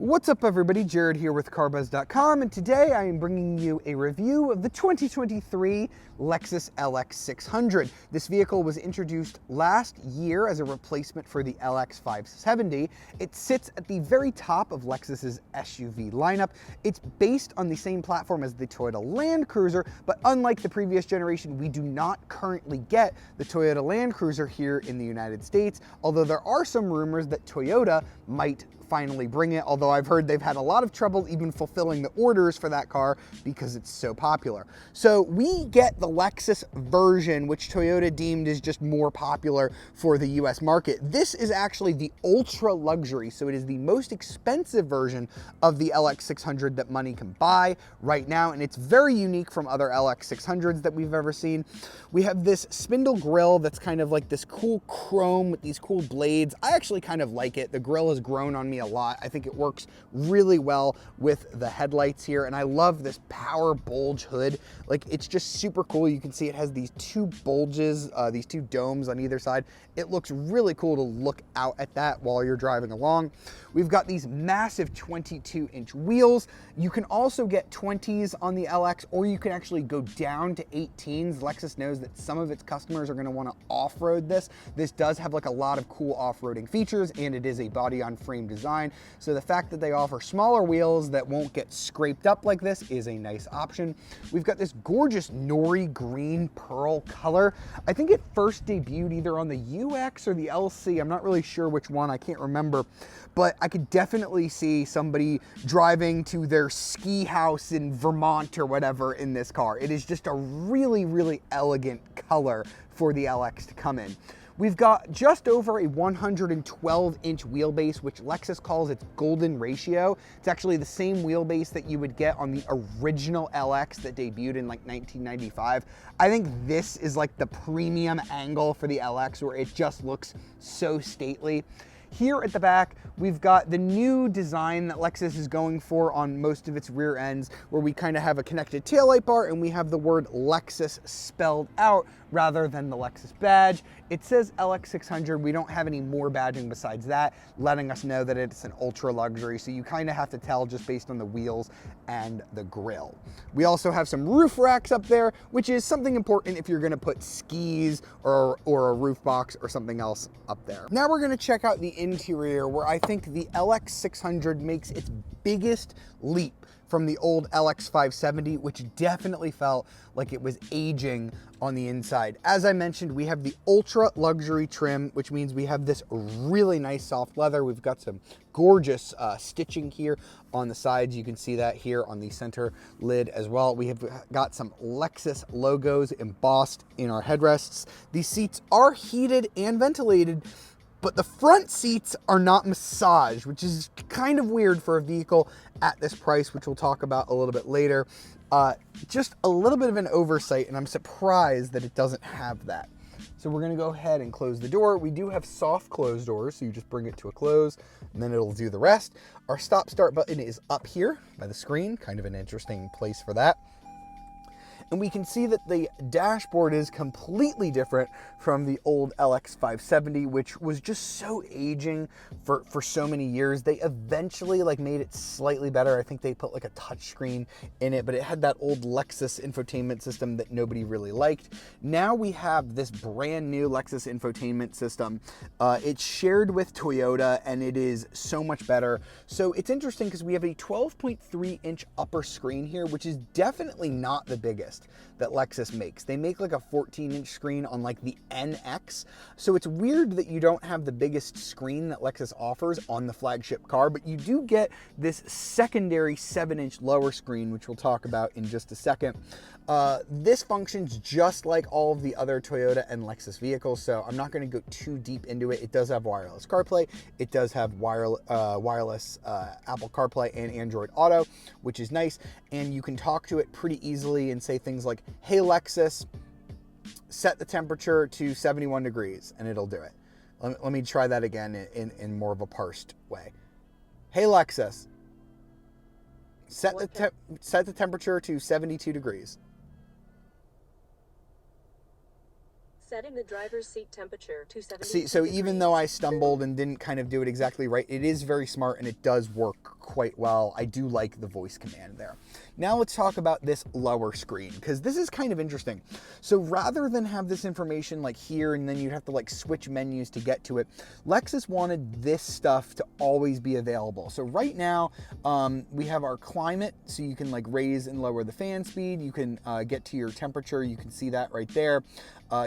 What's up everybody, Jared here with carbuzz.com, and today I am bringing you a review of the 2023 Lexus LX 600. This vehicle was introduced last year as a replacement for the LX 570. It sits at the very top of Lexus's SUV lineup. It's based on the same platform as the Toyota Land Cruiser, but unlike the previous generation, we do not currently get the Toyota Land Cruiser here in the United States, although there are some rumors that Toyota might finally bring it, although I've heard they've had a lot of trouble even fulfilling the orders for that car because it's so popular. So we get the Lexus version, which Toyota deemed is just more popular for the US market. This is actually the ultra luxury, so it is the most expensive version of the LX 600 that money can buy right now, and it's very unique from other LX 600s that we've ever seen. We have this spindle grille that's kind of like this cool chrome with these cool blades. I actually kind of like it. The grille has grown on me a lot. I think it works really well with the headlights here, and I love this power bulge hood. Like, it's just super cool. You can see it has these two bulges, these two domes on either side. It looks really cool to look out at that while you're driving along. We've got these massive 22-inch wheels. You can also get 20s on the LX, or you can actually go down to 18s. Lexus knows that some of its customers are going to want to off-road this. This does have like a lot of cool off-roading features, and it is a body-on-frame design. So the fact that they offer smaller wheels that won't get scraped up like this is a nice option. We've got this gorgeous nori green pearl color. I think it first debuted either on the UX or the LC. I'm not really sure which one, I can't remember, but I could definitely see somebody driving to their ski house in Vermont or whatever in this car. It is just a really, really elegant color for the LX to come in. We've got just over a 112-inch wheelbase, which Lexus calls its golden ratio. It's actually the same wheelbase that you would get on the original LX that debuted in like 1995. I think this is like the premium angle for the LX, where it just looks so stately. Here at the back, we've got the new design that Lexus is going for on most of its rear ends, where we kind of have a connected taillight bar and we have the word Lexus spelled out rather than the Lexus badge. It says LX 600. We don't have any more badging besides that, letting us know that it's an ultra luxury. So you kind of have to tell just based on the wheels and the grille. We also have some roof racks up there, which is something important if you're going to put skis or a roof box or something else up there. Now we're going to check out the interior, where I think the LX 600 makes its biggest leap from the old LX 570, which definitely felt like it was aging on the inside. As I mentioned, we have the ultra luxury trim, which means we have this really nice soft leather. We've got some gorgeous stitching here on the sides. You can see that here on the center lid as well. We have got some Lexus logos embossed in our headrests. These seats are heated and ventilated, but the front seats are not massaged, which is kind of weird for a vehicle at this price, which we'll talk about a little bit later. Just a little bit of an oversight, and I'm surprised that it doesn't have that. So we're gonna go ahead and close the door. We do have soft close doors, so you just bring it to a close, and then it'll do the rest. Our stop-start button is up here by the screen, kind of an interesting place for that. And we can see that the dashboard is completely different from the old LX 570, which was just so aging for so many years. They eventually like made it slightly better. I think they put like a touchscreen in it, but it had that old Lexus infotainment system that nobody really liked. Now we have this brand new Lexus infotainment system. It's shared with Toyota, and it is so much better. So it's interesting because we have a 12.3-inch upper screen here, which is definitely not the biggest that Lexus makes. They make like a 14-inch screen on like the NX. So it's weird that you don't have the biggest screen that Lexus offers on the flagship car, but you do get this secondary 7-inch lower screen, which we'll talk about in just a second. This functions just like all of the other Toyota and Lexus vehicles, so I'm not going to go too deep into it. It does have wireless CarPlay. It does have wireless Apple CarPlay and Android Auto, which is nice, and you can talk to it pretty easily and say things like, "Hey Lexus, set the temperature to 71 degrees," and it'll do it. Let me try that again in more of a parsed way. "Hey Lexus, set the temperature to 72 degrees. Setting the driver's seat temperature to 70 See, so even degrees. though I stumbled and didn't kind of do it exactly right, it is very smart and it does work quite well. I do like the voice command there. Now let's talk about this lower screen, because this is kind of interesting. So rather than have this information like here and then you'd have to like switch menus to get to it, Lexus wanted this stuff to always be available. So right now we have our climate, so you can like raise and lower the fan speed. You can get to your temperature. You can see that right there.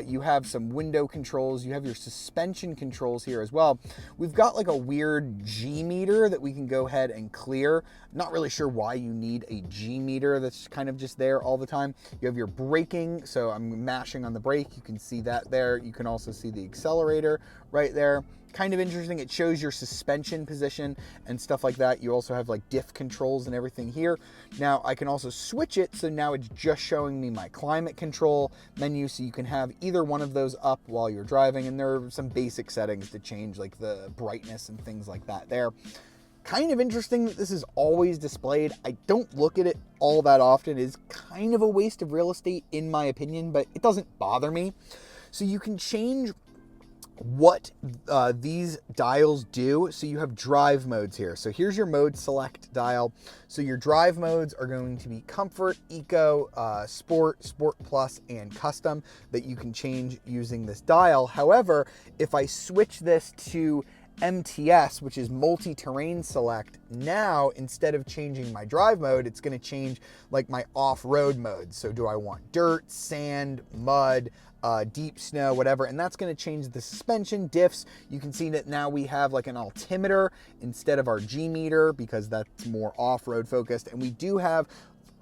You have some window controls. You have your suspension controls here as well. We've got like a weird G meter that we can go ahead and clear. Not really sure why you need a G meter that's kind of just there all the time. You have your braking, so I'm mashing on the brake. You can see that there. You can also see the accelerator right there. Kind of interesting. It shows your suspension position and stuff like that. You also have like diff controls and everything here. Now I can also switch it, so now it's just showing me my climate control menu, so you can have either one of those up while you're driving, and there are some basic settings to change like the brightness and things like that there. Kind of interesting that this is always displayed. I don't look at it all that often. It is kind of a waste of real estate in my opinion, but it doesn't bother me. So you can change what these dials do. So you have drive modes here. So here's your mode select dial. So your drive modes are going to be comfort, eco, sport, sport plus, and custom that you can change using this dial. However, if I switch this to MTS, which is multi-terrain select, now instead of changing my drive mode, it's going to change like my off-road mode. So do I want dirt, sand, mud, deep snow, whatever, and that's going to change the suspension, diffs. You can see that now we have like an altimeter instead of our G meter because that's more off-road focused, and we do have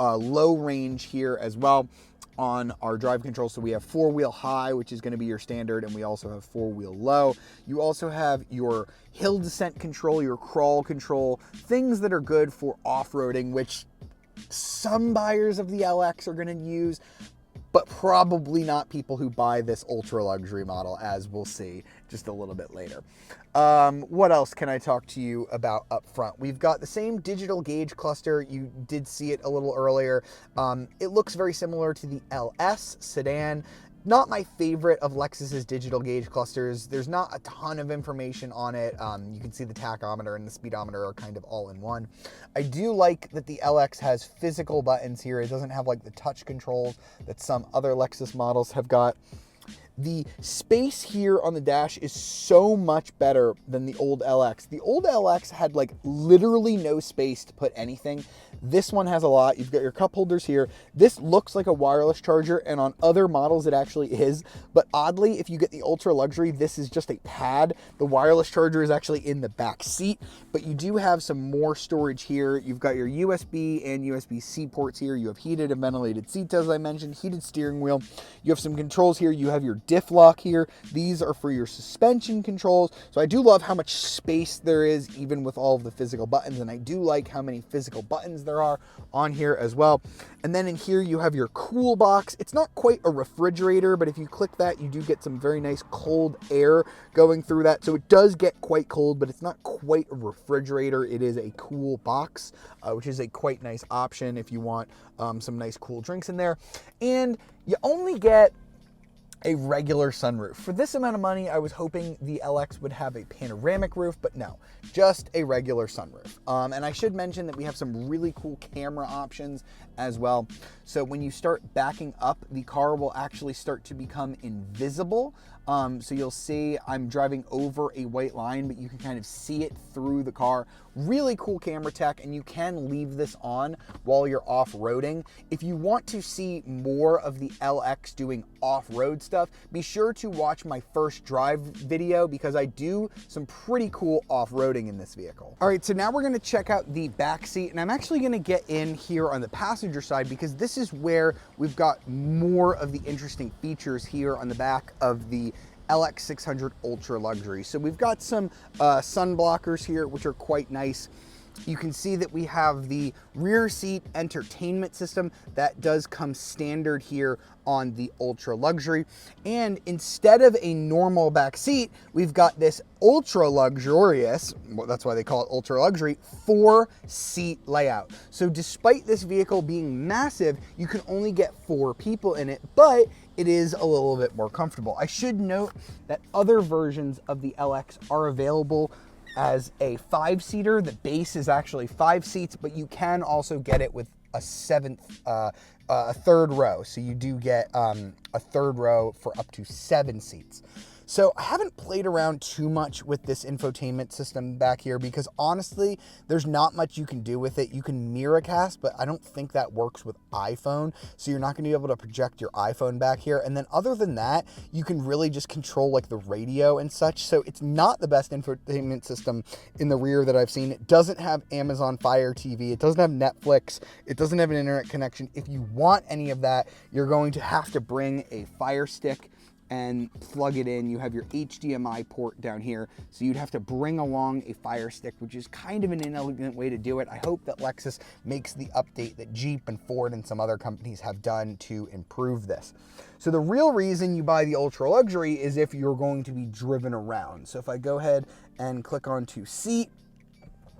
low range here as well on our drive control. So we have 4-wheel high, which is going to be your standard, and we also have 4-wheel low. You also have your hill descent control, your crawl control, things that are good for off-roading, which some buyers of the LX are going to use, but probably not people who buy this ultra luxury model, as we'll see just a little bit later. What else can I talk to you about up front? We've got the same digital gauge cluster. You did see it a little earlier. It looks very similar to the LS sedan. Not my favorite of Lexus's digital gauge clusters. There's not a ton of information on it. You can see the tachometer and the speedometer are kind of all in one. I do like that the LX has physical buttons here. It doesn't have like the touch controls that some other Lexus models have got. The space here on the dash is so much better than the old LX. The old LX had like literally no space to put anything. This one has a lot. You've got your cup holders here. This looks like a wireless charger, and on other models it actually is. But oddly, if you get the ultra luxury, this is just a pad. The wireless charger is actually in the back seat, but you do have some more storage here. You've got your USB and USB-C ports here. You have heated and ventilated seats, as I mentioned, heated steering wheel. You have some controls here. You have your diff lock here. These are for your suspension controls. So I do love how much space there is, even with all of the physical buttons, and I do like how many physical buttons there are on here as well. And then in here you have your cool box. It's not quite a refrigerator, but if you click that, you do get some very nice cold air going through that. So it does get quite cold, but it's not quite a refrigerator. It is a cool box, which is a quite nice option if you want some nice cool drinks in there. And you only get a regular sunroof. For this amount of money, I was hoping the LX would have a panoramic roof, but no, just a regular sunroof. And I should mention that we have some really cool camera options as well. So when you start backing up, the car will actually start to become invisible. So you'll see I'm driving over a white line, but you can kind of see it through the car. Really cool camera tech, and you can leave this on while you're off-roading. If you want to see more of the LX doing off-road stuff, be sure to watch my first drive video because I do some pretty cool off-roading in this vehicle. All right, so now we're gonna check out the back seat, and I'm actually gonna get in here on the passenger side because this is where we've got more of the interesting features here on the back of the LX600 Ultra Luxury. So we've got some sun blockers here, which are quite nice. you can see that we have the rear seat entertainment system that does come standard here on the Ultra Luxury. And instead of a normal back seat, we've got this ultra luxurious, well, that's why they call it Ultra Luxury, 4-seat layout. So despite this vehicle being massive, you can only get 4 people in it, but it is a little bit more comfortable. I should note that other versions of the LX are available as a 5-seater. The base is actually 5 seats, but you can also get it with a third row. So you do get a third row for up to 7 seats. So I haven't played around too much with this infotainment system back here because honestly, there's not much you can do with it. You can mirrorcast, but I don't think that works with iPhone. So you're not gonna be able to project your iPhone back here. And then other than that, you can really just control like the radio and such. So it's not the best infotainment system in the rear that I've seen. It doesn't have Amazon Fire TV. It doesn't have Netflix. It doesn't have an internet connection. If you want any of that, you're going to have to bring a Fire Stick and plug it in. You have your HDMI port down here, so you'd have to bring along a Fire Stick, which is kind of an inelegant way to do it. I hope that Lexus makes the update that Jeep and Ford and some other companies have done to improve this. So the real reason you buy the Ultra Luxury is if you're going to be driven around. So if I go ahead and click onto seat,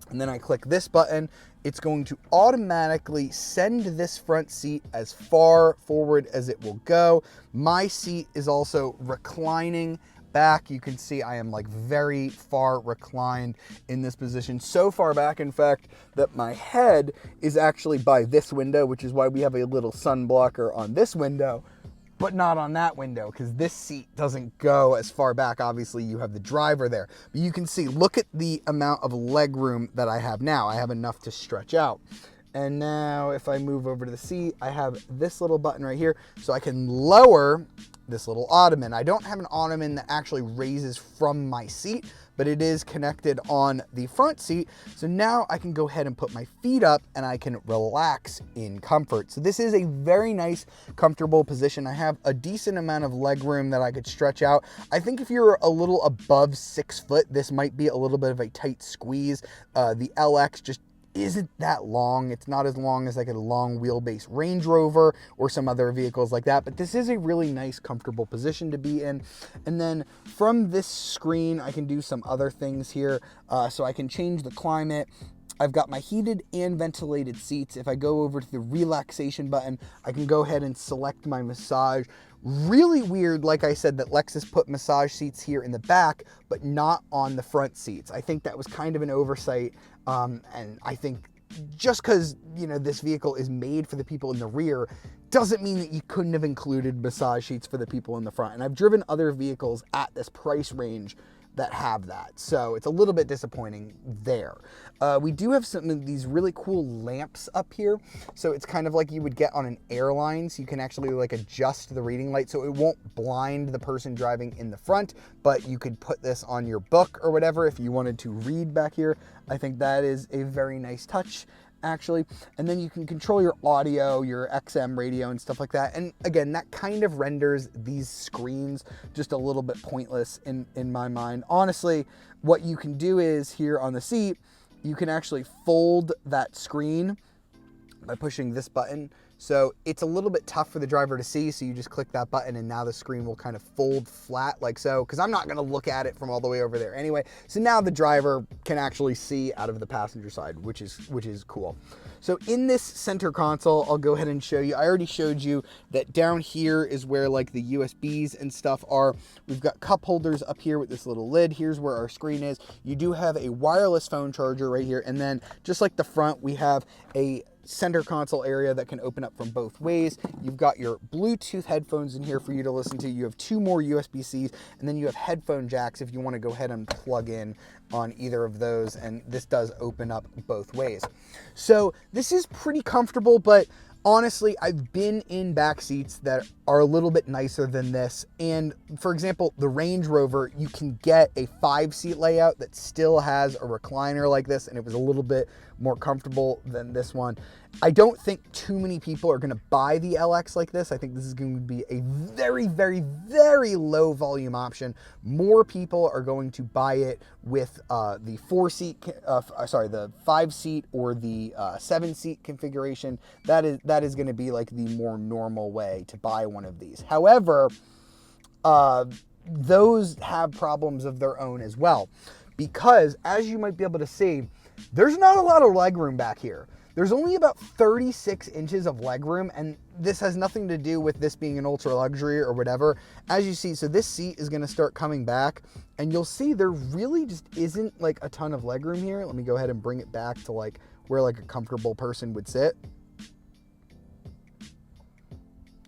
and then I click this button, it's going to automatically send this front seat as far forward as it will go. My seat is also reclining back. You can see I am like very far reclined in this position. So far back, in fact, that my head is actually by this window, which is why we have a little sun blocker on this window, but not on that window because this seat doesn't go as far back. Obviously you have the driver there, but you can see, look at the amount of leg room that I have now. I have enough to stretch out. And now if I move over to the seat, I have this little button right here, so I can lower this little ottoman. I don't have an ottoman that actually raises from my seat, but it is connected on the front seat. So now I can go ahead and put my feet up and I can relax in comfort. So this is a very nice, comfortable position. I have a decent amount of leg room that I could stretch out. I think if you're a little above 6 foot, this might be a little bit of a tight squeeze. The LX just isn't that long. It's not as long as like a long wheelbase Range Rover or some other vehicles like that, but this is a really nice, comfortable position to be in. And then from this screen, I can do some other things here. So I can change the climate. I've got my heated and ventilated seats. If I go over to the relaxation button, I can go ahead and select my massage. Really weird, like I said, that Lexus put massage seats here in the back, but not on the front seats. I think that was kind of an oversight. And I think just because, you know, this vehicle is made for the people in the rear doesn't mean that you couldn't have included massage seats for the people in the front. And I've driven other vehicles at this price range that have that. So it's a little bit disappointing there. We do have some of these really cool lamps up here. So it's kind of like you would get on an airline. So you can actually like adjust the reading light so it won't blind the person driving in the front, but you could put this on your book or whatever if you wanted to read back here. I think that is a very nice touch, actually. And then you can control your audio, your XM radio and stuff like that. And again, that kind of renders these screens just a little bit pointless in my mind. Honestly, what you can do is here on the seat, you can actually fold that screen by pushing this button. So it's a little bit tough for the driver to see. So you just click that button and now the screen will kind of fold flat like so, because I'm not going to look at it from all the way over there anyway. So now the driver can actually see out of the passenger side, which is cool. So in this center console, I'll go ahead and show you. I already showed you that down here is where like the USBs and stuff are. We've got cup holders up here with this little lid. Here's where our screen is. You do have a wireless phone charger right here. And then just like the front, we have a center console area that can open up from both ways. You've got your Bluetooth headphones in here for you to listen to. You have 2 more USB-Cs, and then you have headphone jacks if you want to go ahead and plug in on either of those, and this does open up both ways. So this is pretty comfortable, but honestly, I've been in back seats that are a little bit nicer than this. And for example, the Range Rover, you can get a 5-seat layout that still has a recliner like this, and it was a little bit more comfortable than this one. I don't think too many people are gonna buy the LX like this. I think this is going to be a very, very, very low volume option. More people are going to buy it with the 5-seat or the 7-seat configuration. That is gonna be like the more normal way to buy one of these. However, those have problems of their own as well, because as you might be able to see, there's not a lot of legroom back here. There's only about 36 inches of legroom, and this has nothing to do with this being an ultra luxury or whatever. As you see, so this seat is gonna start coming back, and you'll see there really just isn't like a ton of legroom here. Let me go ahead and bring it back to like where like a comfortable person would sit.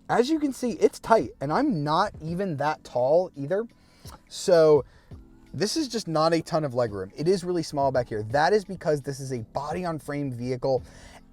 As you can see, it's tight, and I'm not even that tall either. So this is just not a ton of legroom. It is really small back here. That is because this is a body-on-frame vehicle,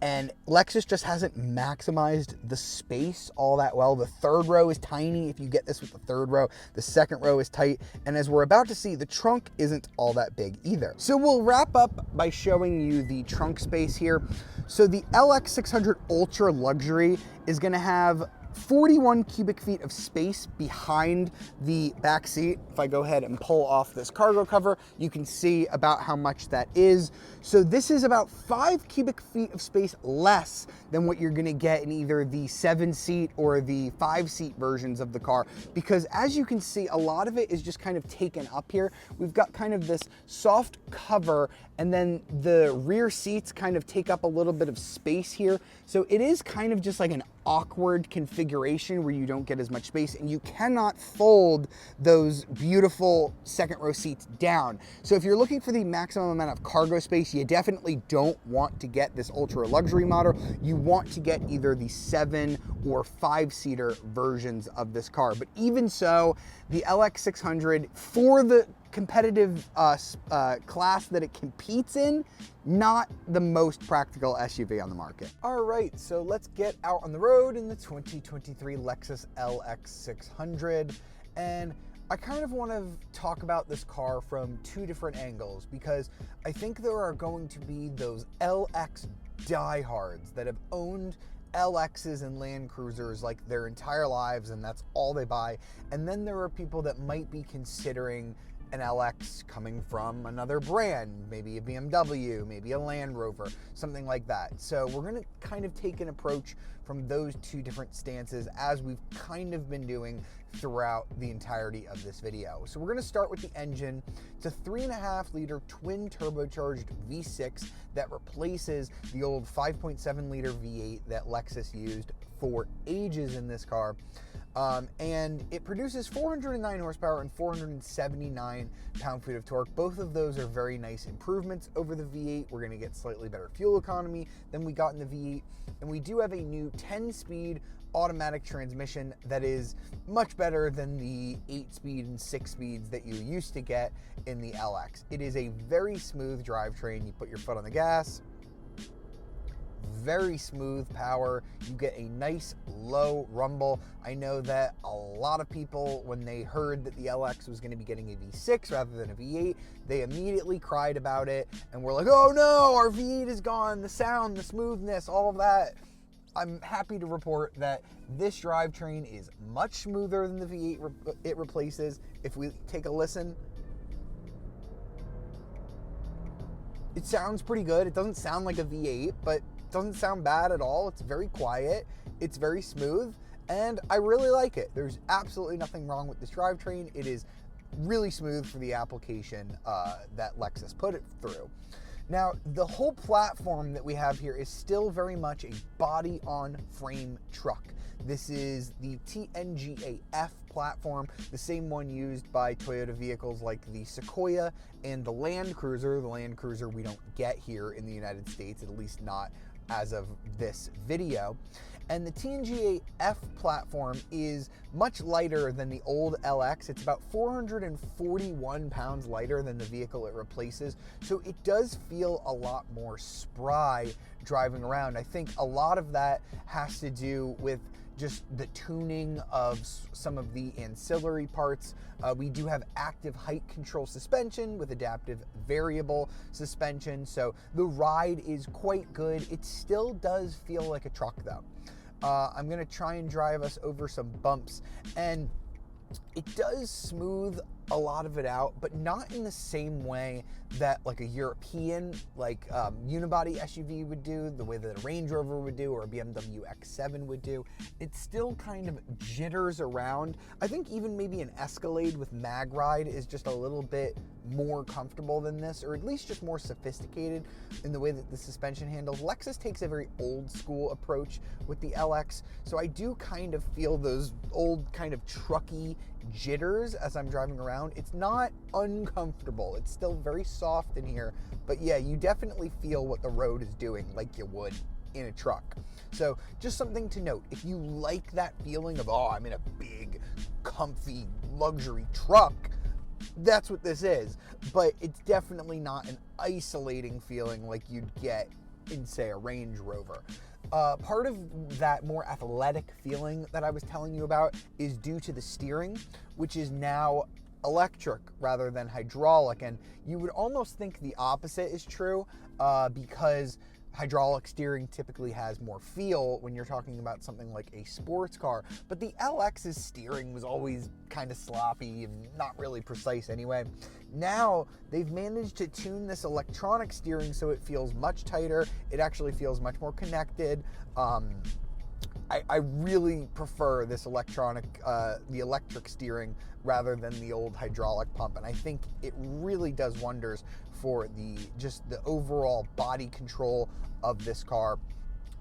and Lexus just hasn't maximized the space all that well. The third row is tiny if you get this with the third row. The second row is tight, and as we're about to see, the trunk isn't all that big either. So we'll wrap up by showing you the trunk space here. So the LX600 Ultra Luxury is gonna have 41 cubic feet of space behind the back seat. If I go ahead and pull off this cargo cover, you can see about how much that is. So this is about 5 cubic feet of space less than what you're gonna get in either the 7-seat or the 5-seat versions of the car, because as you can see, a lot of it is just kind of taken up here. We've got kind of this soft cover, and then the rear seats kind of take up a little bit of space here. So it is kind of just like an awkward configuration where you don't get as much space, and you cannot fold those beautiful second row seats down. So if you're looking for the maximum amount of cargo space, you definitely don't want to get this ultra luxury model. You want to get either the 7 or 5-seater versions of this car. But even so, the LX600, for the competitive class that it competes in, not the most practical SUV on the market. All right, so let's get out on the road in the 2023 Lexus LX600. And I kind of want to talk about this car from 2 different angles, because I think there are going to be those LX diehards that have owned LXs and Land Cruisers like their entire lives, and that's all they buy. And then there are people that might be considering an LX coming from another brand, maybe a BMW, maybe a Land Rover, something like that. So we're gonna kind of take an approach from those 2 different stances, as we've kind of been doing throughout the entirety of this video. So we're gonna start with the engine. It's a 3.5-liter twin turbocharged V6 that replaces the old 5.7-liter V8 that Lexus used for ages in this car. And it produces 409 horsepower and 479 pound-feet of torque. Both of those are very nice improvements over the V8. We're gonna get slightly better fuel economy than we got in the V8. And we do have a new 10-speed automatic transmission that is much better than the 8-speed and 6 speeds that you used to get in the LX. It is a very smooth drivetrain. You put your foot on the gas, very smooth power. You get a nice low rumble. I know that a lot of people, when they heard that the LX was going to be getting a V6 rather than a V8, they immediately cried about it and were like, oh no, our V8 is gone, the sound, the smoothness, all of that. I'm happy to report that this drivetrain is much smoother than the V8 it replaces. If we take a listen, it sounds pretty good. It doesn't sound like a V8, but doesn't sound bad at all. It's very quiet, it's very smooth, and I really like it. There's absolutely nothing wrong with this drivetrain. It is really smooth for the application that Lexus put it through. Now, the whole platform that we have here is still very much a body-on-frame truck. This is the TNGA-F platform, the same one used by Toyota vehicles like the Sequoia and the Land Cruiser. The Land Cruiser we don't get here in the United States, at least not as of this video. And the TNGA-F platform is much lighter than the old LX. It's about 441 pounds lighter than the vehicle it replaces. So it does feel a lot more spry driving around. I think a lot of that has to do with just the tuning of some of the ancillary parts. We do have active height control suspension with adaptive variable suspension, so the ride is quite good. It still does feel like a truck though. I'm gonna try and drive us over some bumps, and it does smooth a lot of it out, but not in the same way that like a European unibody SUV would do, the way that a Range Rover would do, or a BMW X7 would do. It still kind of jitters around. I think even maybe an Escalade with mag ride is just a little bit more comfortable than this, or at least just more sophisticated in the way that the suspension handles. Lexus takes a very old school approach with the LX, so I do kind of feel those old kind of trucky jitters as I'm driving around. It's not uncomfortable. It's still very soft in here, but yeah, you definitely feel what the road is doing like you would in a truck. So just something to note, if you like that feeling of, oh, I'm in a big, comfy, luxury truck, that's what this is. But it's definitely not an isolating feeling like you'd get in, say, a Range Rover. Part of that more athletic feeling that I was telling you about is due to the steering, which is now electric rather than hydraulic. And you would almost think the opposite is true, because hydraulic steering typically has more feel when you're talking about something like a sports car. But the LX's steering was always kind of sloppy and not really precise anyway. Now they've managed to tune this electronic steering so it feels much tighter. It actually feels much more connected. I really prefer this the electric steering rather than the old hydraulic pump, and I think it really does wonders for the overall body control of this car.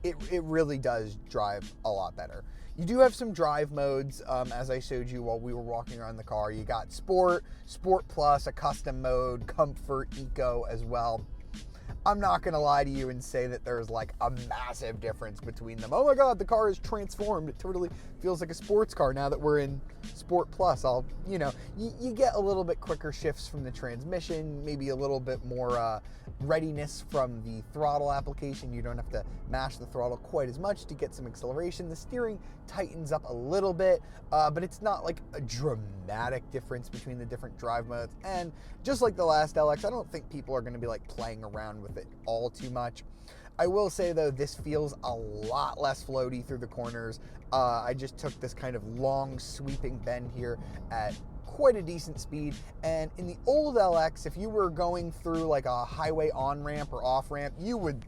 It really does drive a lot better. You do have some drive modes, as I showed you while we were walking around the car. You got Sport, Sport Plus, a custom mode, Comfort, Eco as well. I'm not gonna lie to you and say that there's like a massive difference between them. Oh my God, the car is transformed. It totally feels like a sports car now that we're in Sport Plus. You get a little bit quicker shifts from the transmission, maybe a little bit more readiness from the throttle application. You don't have to mash the throttle quite as much to get some acceleration. The steering tightens up a little bit, but it's not like a dramatic difference between the different drive modes. And just like the last LX, I don't think people are gonna be like playing around with it all too much. I will say though, this feels a lot less floaty through the corners. I just took this kind of long sweeping bend here at quite a decent speed, and in the old LX, if you were going through like a highway on-ramp or off-ramp, you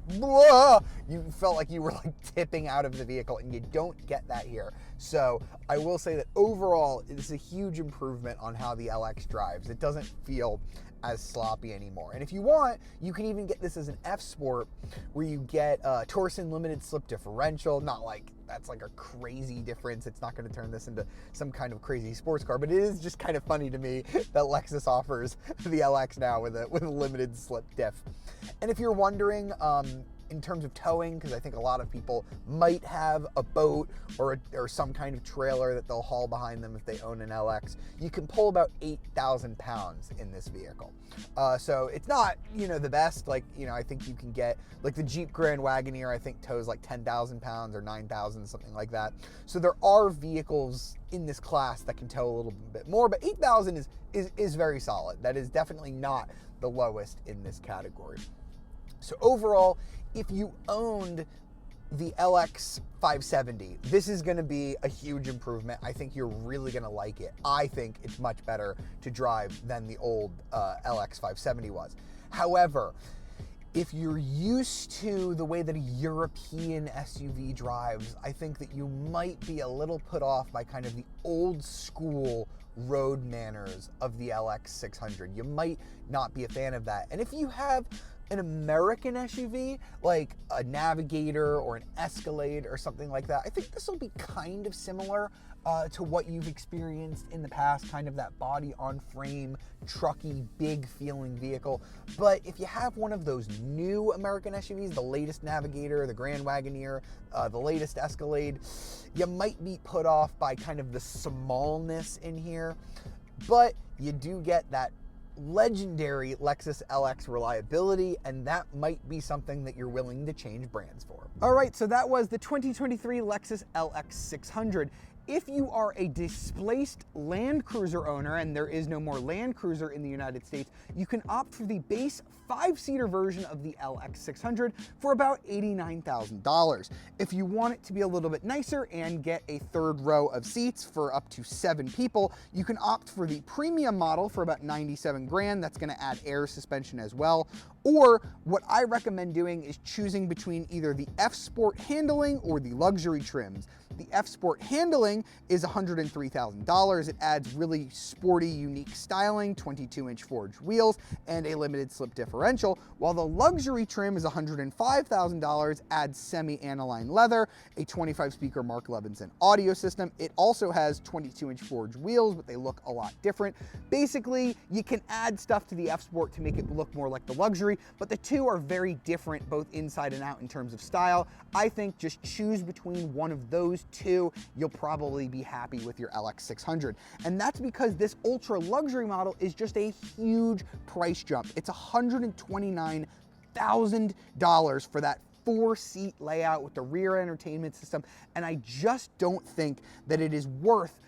felt like you were like tipping out of the vehicle, and you don't get that here. So I will say that overall, it's a huge improvement on how the LX drives. It doesn't feel as sloppy anymore. And if you want, you can even get this as an F Sport, where you get a Torsen limited slip differential. Not like that's like a crazy difference. It's not going to turn this into some kind of crazy sports car, but it is just kind of funny to me that Lexus offers the LX now with a limited slip diff. And if you're wondering, in terms of towing, because I think a lot of people might have a boat or some kind of trailer that they'll haul behind them if they own an LX, you can pull about 8,000 pounds in this vehicle. So it's not, the best. Like, I think you can get, like the Jeep Grand Wagoneer, I think tows like 10,000 pounds or 9,000, something like that. So there are vehicles in this class that can tow a little bit more, but 8,000 is very solid. That is definitely not the lowest in this category. So overall, if you owned the LX 570, this is going to be a huge improvement. I think you're really going to like it. I think it's much better to drive than the old LX 570 was. However, if you're used to the way that a European SUV drives, I think that you might be a little put off by kind of the old school road manners of the LX 600. You might not be a fan of that. And if you have an American SUV, like a Navigator or an Escalade or something like that, I think this will be kind of similar to what you've experienced in the past, kind of that body on frame, trucky, big feeling vehicle. But if you have one of those new American SUVs, the latest Navigator, the Grand Wagoneer, the latest Escalade, you might be put off by kind of the smallness in here, but you do get that legendary Lexus LX reliability, and that might be something that you're willing to change brands for. All right, so that was the 2023 Lexus LX 600. If you are a displaced Land Cruiser owner, and there is no more Land Cruiser in the United States, you can opt for the base 5-seater version of the LX 600 for about $89,000. If you want it to be a little bit nicer and get a third row of seats for up to 7 people, you can opt for the premium model for about 97 grand. That's gonna add air suspension as well. Or what I recommend doing is choosing between either the F Sport handling or the luxury trims. The F Sport handling is $103,000. It adds really sporty, unique styling, 22-inch forged wheels, and a limited slip differential, while the luxury trim is $105,000, adds semi-aniline leather, a 25-speaker Mark Levinson audio system. It also has 22-inch forged wheels, but they look a lot different. Basically, you can add stuff to the F Sport to make it look more like the luxury, but the two are very different, both inside and out in terms of style. I think just choose between one of those two, you'll probably be happy with your LX 600. And that's because this ultra luxury model is just a huge price jump. It's $129,000 for that 4-seat layout with the rear entertainment system. And I just don't think that it is worth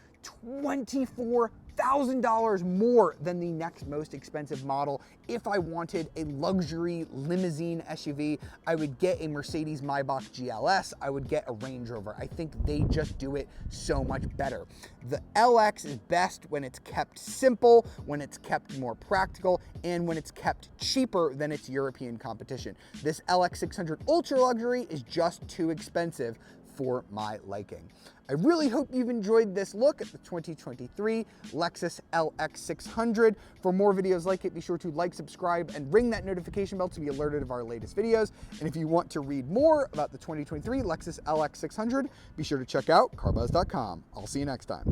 $24,000 more than the next most expensive model. If I wanted a luxury limousine SUV, I would get a Mercedes Maybach GLS, I would get a Range Rover. I think they just do it so much better. The LX is best when it's kept simple, when it's kept more practical, and when it's kept cheaper than its European competition. This LX 600 Ultra Luxury is just too expensive for my liking. I really hope you've enjoyed this look at the 2023 Lexus LX 600. For more videos like it, be sure to like, subscribe, and ring that notification bell to be alerted of our latest videos. And if you want to read more about the 2023 Lexus LX 600, be sure to check out carbuzz.com. I'll see you next time.